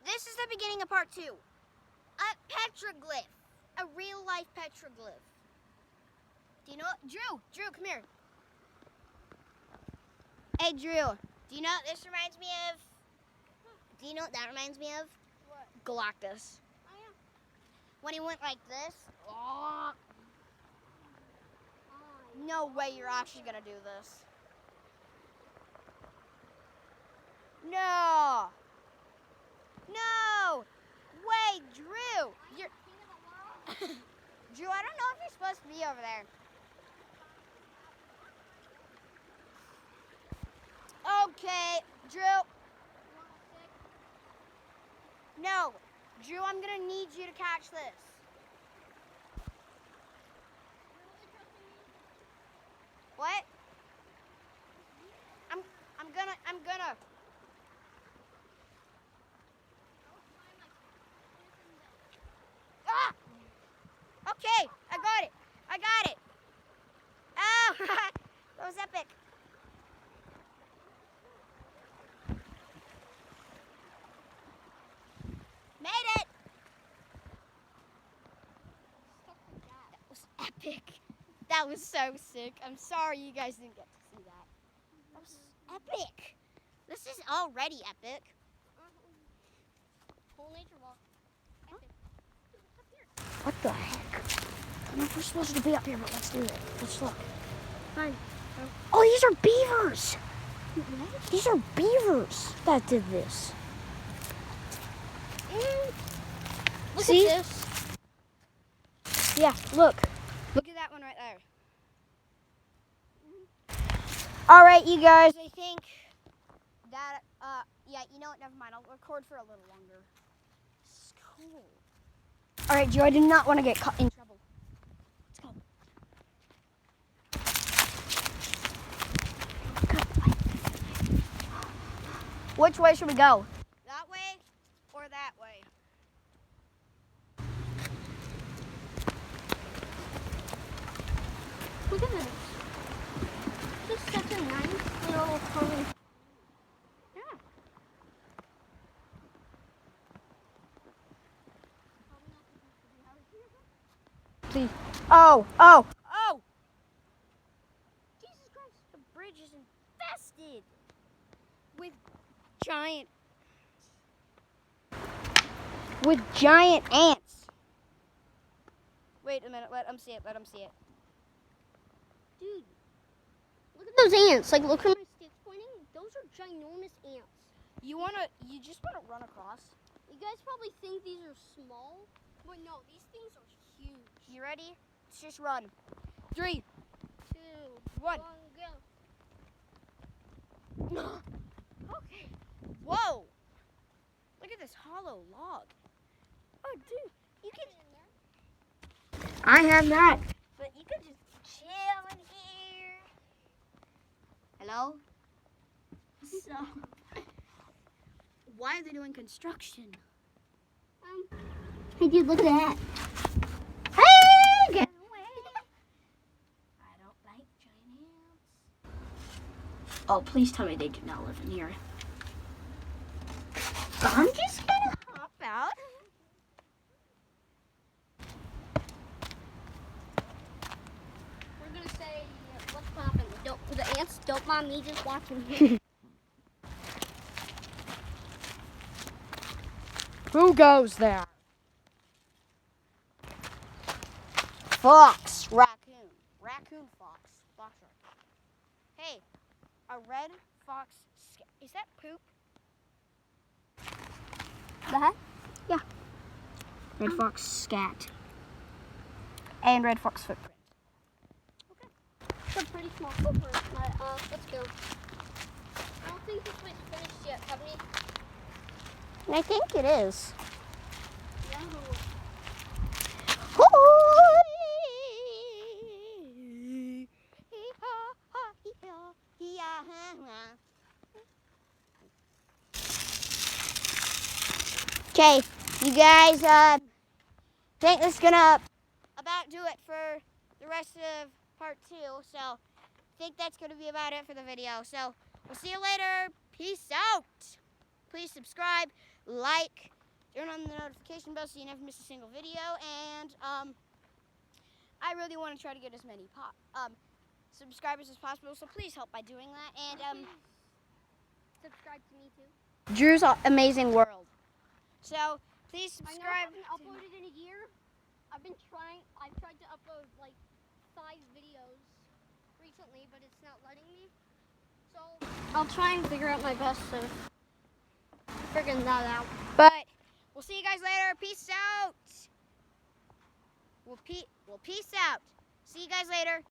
This is the beginning of part 2. A petroglyph. A real-life petroglyph. Do you know what? Drew, come here. Hey, Drew. Do you know what this reminds me of? Do you know what that reminds me of? What? Galactus. Oh, yeah. When he went like this. Oh. No way you're actually going to do this. No. No. Wait, Drew. You're... Drew, I don't know if you're supposed to be over there. Okay, Drew. No. Drew, I'm going to need you to catch this. What? I'm gonna. Ah! Okay, I got it. Oh, that was epic. Made it. That was epic. That was so sick. I'm sorry you guys didn't get to see that. That was epic. This is already epic. Whole nature walk. Epic. What the heck? I don't know if we're supposed to be up here, but let's do it. Let's look. Fine. Oh, these are beavers. What? These are beavers that did this. Look See? at this. Yeah, look. Look at that one right there. All right, you guys, I think that, yeah, you know what, never mind. I'll record for a little longer. It's cool. All right, Joe, I do not want to get caught in trouble. Let's go. Which way should we go? That way or that way? Look at this. This is such a nice little home. Yeah. See. Oh. Jesus Christ, the bridge is infested with giant ants. Wait a minute, let them see it. Dude, look at those ants. Like, look where my stick's pointing. Those are ginormous ants. You just wanna run across. You guys probably think these are small, but no, these things are huge. You ready? Let's just run. 3, 2, 1. go. Okay. Whoa. Look at this hollow log. Oh, dude, you can. I have that. But you could just chill in here. Hello? So, why are they doing construction? Hey, dude, look at that. Hey, get away. I don't like giant ants. Oh, please tell me they do not live in here. I'm just gonna hop out. We're gonna say what's poppin'. The ants don't mind me just watching here. Who goes there? Fox, raccoon, fox, fox. Hey, a red fox. Is that poop? The heck? Yeah. Red fox scat. And red fox footprint. Okay. It's a pretty small footprint, but let's go. I don't think this one's finished yet, have we? I think it is. Yeah. Okay, you guys, think this is gonna about do it for the rest of part 2. So, I think that's gonna be about it for the video. So, we'll see you later. Peace out. Please subscribe, like, turn on the notification bell so you never miss a single video. And I really want to try to get as many subscribers as possible, so please help by doing that. And Subscribe to me too. Drew's Amazing World. So please I know I subscribe. haven't uploaded in a year. I've tried to upload like 5 videos recently, but it's not letting me. So I'll try and figure out my best to figure that out. But we'll see you guys later. Peace out. We'll peace out. See you guys later.